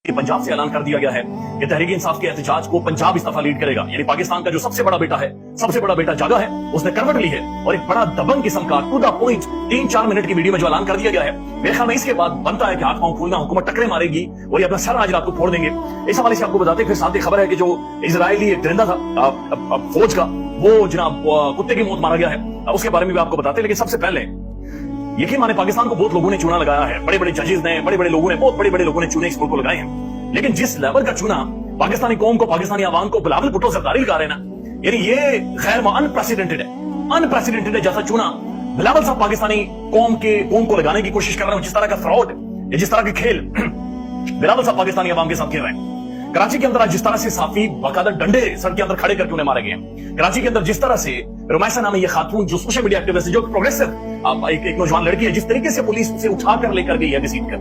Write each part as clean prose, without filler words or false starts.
कि पंजाब से ऐलान कर दिया गया है कि तहरीक इंसाफ के एहतजाज को पंजाब इस दफा लीड करेगा। यानी पाकिस्तान का जो सबसे बड़ा बेटा है, सबसे बड़ा बेटा जागा है, उसने करवट ली है और एक बड़ा दबंग किस्म का टू द पॉइंट 3-4 मिनट की वीडियो में जो ऐलान कर दिया गया है, मेरे ख्याल में इसके बाद बनता है कि हाथ पांव खोलना, हुकूमत टकरे मारेगी और ये अपना सर आज रात को फोड़ देंगे। इस हवाले से आपको बताते फिर साथ ही खबर है कि जो इजरायली एक दरिंदा था फौज का, वो जनाब कुत्ते की मौत मारा गया है। उसके बारे में भी आपको बताते, लेकिन सबसे पहले यकीन माने पाकिस्तान को बहुत लोगों ने चुना लगाया है, बड़े बड़े जजेस ने, बड़े बड़े लोगों ने, बहुत बड़े बड़े लोगों ने चुने इस मुल्क को लगाए हैं, लेकिन जिस लेवल का चुना पाकिस्तानी कौम को, पाकिस्तानी आवाम को बिलावल भुट्टो सरदारी लगा रहे हैं ना, यानी ये खैर अनप्रेसिडेंटेड है जैसा चुना बिलावल साहब पाकिस्तानी कौम को लगाने की कोशिश कर रहे हैं। जिस तरह का फ्रॉड, जिस तरह के खेल बिलावल साहब पाकिस्तानी आवाम के साथ खेल रहे हैं। कराची के अंदर आज जिस तरह से साफी बाकायदा डंडे सड़क के अंदर खड़े करके उन्हें मारे गए हैं। कराची के अंदर जिस तरह से रुमैसा नाम है ये खातून जो सोशल मीडिया एक्टिविस्ट है, जो प्रोग्रेसिव एक नौजवान लड़की है, जिस तरीके से पुलिस उसे उठाकर लेकर गई है घसीट कर,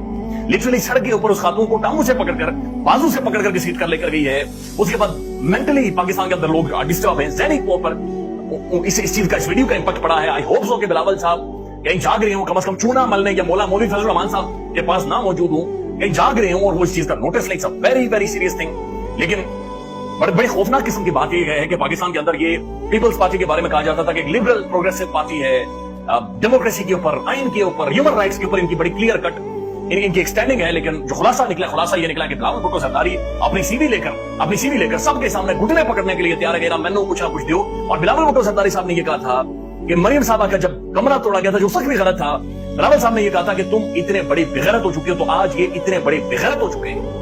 लिटरली सड़क के ऊपर उस खातून को टांगों से पकड़कर, बाजू से पकड़कर घसीट कर लेकर गई है। उसके बाद मेंटली पाकिस्तान के अंदर लोग डिस्टर्ब है, ज़हनी तौर पर इस चीज का, इस वीडियो का इंपैक्ट पड़ा है। आई होप सो कि बिलावल साहब कहीं जाग रहे हो, कम से कम चूना मलने या मौलवी फजल रहमान साहब के पास ना मौजूद हूं, कहीं जाग रहे हो और वो इस चीज का नोटिस लें। Very very serious thing. लेकिन बड़ी खौफनाक किस्म की बात यह है कि पाकिस्तान के अंदर ये पीपल्स पार्टी के बारे में कहा जाता था कि एक लिबरल प्रोग्रेसिव पार्टी है, डेमोक्रेसी के ऊपर, आइन के ऊपर, ह्यूमन राइट्स के ऊपर इनकी बड़ी क्लियर कट इनकी एक स्टैंडिंग है। लेकिन जो खुलासा ये निकला कि बिलावल भुट्टो सरदारी अपनी सीवी लेकर सबके सामने घुटने पकड़ने के लिए तैयार है कि मैंने कुछ ना कुछ दियो। और बिलावल भुट्टो सरदारी साहब ने यह कहा था कि मरियम साहबा का जब कमरा तोड़ा गया था, जो सच भी गलत था, बिलावल साहब ने यह कहा था कि तुम इतने बड़े बेगैरत हो चुके हो, तो आज ये इतने बड़े बेगैरत हो चुके हैं।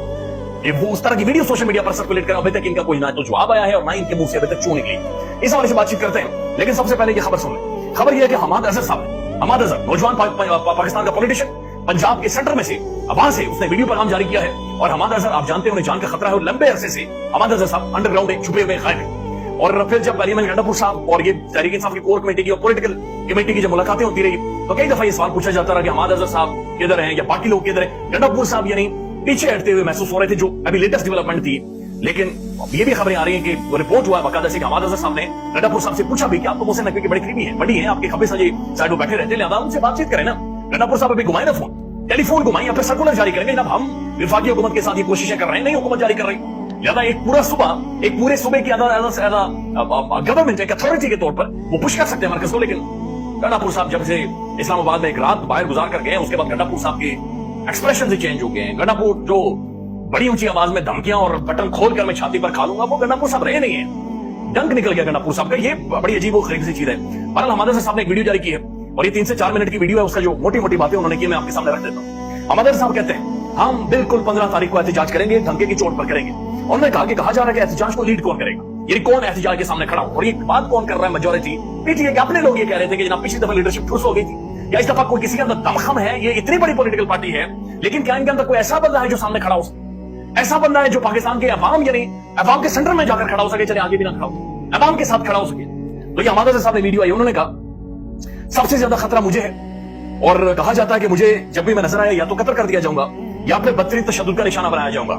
ये वो उस तरह की वीडियो सोशल मीडिया पर सर्कुलेट कर, अभी तक इनका कोई ना तो जवाब आया है और ना इनके मुंह से अभी तक चू निकली। इस हवाले से बातचीत करते हैं, लेकिन सबसे पहले ये खबर सुन लें। खबर ये है कि हमाद अजहर साहब, हमाद अजहर नौजवान पाकिस्तान का पॉलिटिशियन, पंजाब के सेंटर में से वहां से उसने वीडियो पैगाम जारी किया है। और हमाद अजहर आप जानते हैं उन्हें जान का खतरा है और लंबे अरसे से हमाद अजहर साहब अंडरग्राउंड में छुपे हुए गायब है। और फिर जब पार्लियामेंट गंडापुर साहब और ये तहरीक इंसाफ की कोर कमेटी की और पॉलिटिकल कमेटी की जब मुलाकातें होती रही, तो कई दफा ये सवाल पूछा जाता रहा कि हमाद अजहर साहब किधर हैं या बाकी लोग किधर हैं। गंडापुर साहब यानी पीछे हटते हुए महसूस हो रहे थे, जो अभी लेटेस्ट डेवलपमेंट थी। लेकिन ये भी खबरें आ रही हैं कि वो रिपोर्ट हुआ बाकायदा से कि हमाद अजहर साहब ने गंडापुर साहब से पूछा भी कि आप तो मुझसे नकवी की बड़ी करीबी हैं, बड़ी हैं, आपके खबे सजे साइड में बैठे रहते हैं, लिहाजा उनसे बातचीत करें ना। गंडापुर साहब अभी घुमाए ना फोन, टेलीफोन घुमाए या फिर सर्कुलर जारी करेंगे। जब हम विफाकी हुकूमत के साथ ये कोशिशें कर रहे हैं, नहीं हुकूमत जारी कर रही, लिहाजा एक पूरे सूबे की गवर्नमेंट एक अथॉरिटी के तौर पर वो पुश कर सकते हैं मरकज को। लेकिन गंडापुर साहब जब से इस्लामाबाद में एक रात बाहर गुजार कर गए, उसके बाद गंडापुर साहब के एक्सप्रेशन से चेंज हो गए हैं। गंडापुर जो बड़ी ऊंची आवाज में धमकियां और बटन खोलकर मैं छाती पर खा लूंगा, वो गंडापुर साहब रहे नहीं है। डंक निकल गया गंडापुर साहब का। ये बड़ी अजीब और गरीब सी चीज है। बहरहाल हमाद अजहर साहब ने एक वीडियो जारी की है और ये 3 से 4 मिनट की वीडियो है। उसका जो मोटी मोटी बातें उन्होंने की मैं आपके सामने रख देता हूँ। हमाद अजहर साहब कहते हैं हम बिल्कुल 15 तारीख को एहतजाज करेंगे, धमके की चोट पर करेंगे। उन्होंने कहा कि कहा जा रहा है कि एहतजाज को लीड कौन करेगा, ये कौन एहतजाज के सामने खड़ा हो, और ये बात कौन कर रहा है, मेजॉरिटी पीटीआई के अपने लोग ये कह रहे थे कि जनाब पिछली दफा लीडरशिप ठुस हो गई थी, या इस दफा कोई किसी के अंदर दमखम है, ये इतनी बड़ी पॉलिटिकल पार्टी है, लेकिन क्या इनके अंदर कोई ऐसा बंदा है जो सामने खड़ा हो सके, ऐसा बंदा है जो पाकिस्तान के अवाम यानी अवाम के सेंटर में जाकर खड़ा हो सके, चले आगे भी ना खड़ा हो, अवाम के साथ खड़ा हो सके। तो ये हमाद अजहर साहब ने वीडियो आई, उन्होंने कहा सबसे ज्यादा खतरा मुझे है और कहा जाता है कि मुझे जब भी मैं नजर आया या तो कत्ल कर दिया जाऊंगा या फिर बदतरीन तशद्दुद का निशाना बनाया जाऊंगा,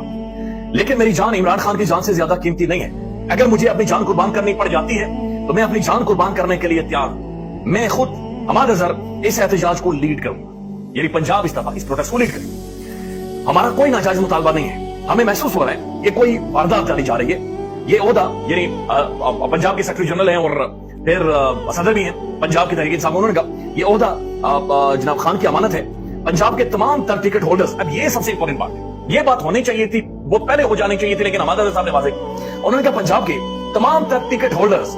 लेकिन मेरी जान इमरान खान की जान से ज्यादा कीमती नहीं है। अगर मुझे अपनी जान कुर्बान करनी पड़ जाती है तो मैं अपनी जान कुर्बान करने के लिए तैयार हूं। मैं खुद हमाद अजहर इस एहतजाज को लीड करूंगा, यानी पंजाब इस दफा इस प्रोटेस्ट को लीड करेंगे। हमारा कोई नाजायज मुतालबा नहीं है, हमें महसूस हो रहा है कि कोई वारदात डाली जा रही है। ये ओहदा यानी पंजाब के सेक्रेटरी जनरल हैं और फिर सदर भी हैं पंजाब के तहरीक इंसाफ, उन्होंने कहा ये ओहदा जनाब खान की अमानत है, पंजाब के तमाम तर टिकट होल्डर्स। अब ये सबसे इंपॉर्टेंट बात है, ये बात होनी चाहिए थी, वो पहले हो जानी चाहिए थी, लेकिन हमाद अजहर साहब ने वाज़ेह किया। उन्होंने कहा पंजाब के तमाम तर टिकट होल्डर्स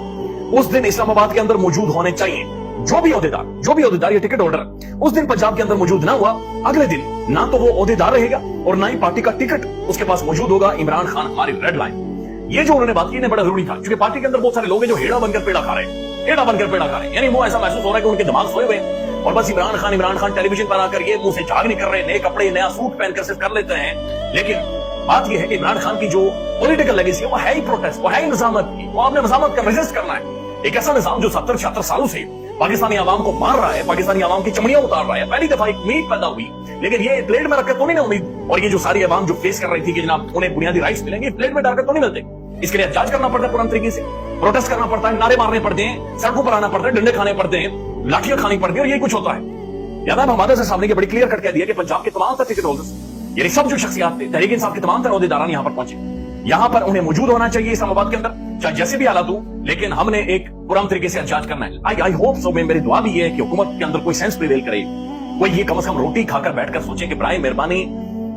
उस दिन इस्लामाबाद के अंदर मौजूद होने चाहिए। जो भी ओहदेदार या टिकट होल्डर उस दिन पंजाब के अंदर मौजूद ना हुआ, अगले दिन ना तो वो ओहदेदार रहेगा और ना ही पार्टी का टिकट उसके पास मौजूद होगा। इमरान खान हमारी रेड लाइन, ये जो उन्होंने बात की बड़ा जरूरी था, क्योंकि पार्टी के अंदर बहुत सारे लोग हैं जो हेड़ा बनकर पेड़ा खा रहे हैं, यानी वो ऐसा महसूस हो रहा है कि उनके दिमाग सोए हुए हैं और बस इमरान खान टेलीविजन पर आकर ये मुंह से झाग नहीं कर रहे, नए कपड़े नया सूट पहनकर सिर्फ कर लेते हैं। लेकिन बात यह है कि इमरान खान की जो पॉलिटिकल लेगेसी है वो है ही प्रोटेस्ट, वो है ही निजामत की, वो आपने निजामत का रेजिस्ट करना है। एक ऐसा निजाम जो 70-76 सालों से पाकिस्तानी आवाम को मार रहा है, पाकिस्तानी आवाम की चमड़ियां उतार रहा है। पहली दफा एक उम्मीद पैदा हुई, लेकिन ये प्लेट में रखकर तो नहीं ना उम्मीद, और ये जो सारी आवाम जो फेस कर रही थी कि जनाब उन्हें बुनियादी राइट्स मिलेंगे, प्लेट में डालकर तो नहीं मिलते। इसके लिए एहतजाज करना पड़ता है, पुराने तरीके से प्रोटेस्ट करना पड़ता है, नारे मारने पड़ते हैं, सड़कों पर आना पड़ता है, डंडे खाने पड़ते हैं, लाठियां खानी पड़ती है, और यही कुछ होता है। याद है हमारे सामने के बड़ी क्लियर कट कह दिया कि पंजाब के तमाम टिकट होल्डर्स यानी सब जो शख्सियात थे, तहरीक इंसाफ के तमाम तरह अहदेदारान यहाँ पर पहुंचे। यहाँ पर उन्हें मौजूद होना चाहिए इस्लामाबाद के अंदर, चाहे जैसे भी हालात हो, लेकिन हमने एक पुरान तरीके से एहतजाज करना है। आई होप सो, मेरी दुआ भी ये है कि हुकूमत के अंदर कोई सेंस प्रिवेल करे, कोई ये कम से कम रोटी खाकर बैठकर सोचे कि बराए मेहरबानी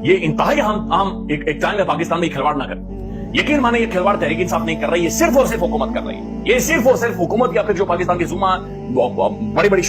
ये इंतहाई हम एक टाइम में पाकिस्तान में खिलवाड़ ना करें। यकीन माने ये खिलवाड़ तहरीक इंसाफ नहीं कर रही है, सिर्फ और सिर्फ हुकूमत कर रही है। ये सिर्फ और सिर्फ हुकूमत या फिर जो पाकिस्तान की जुम्मा बड़ी बड़ी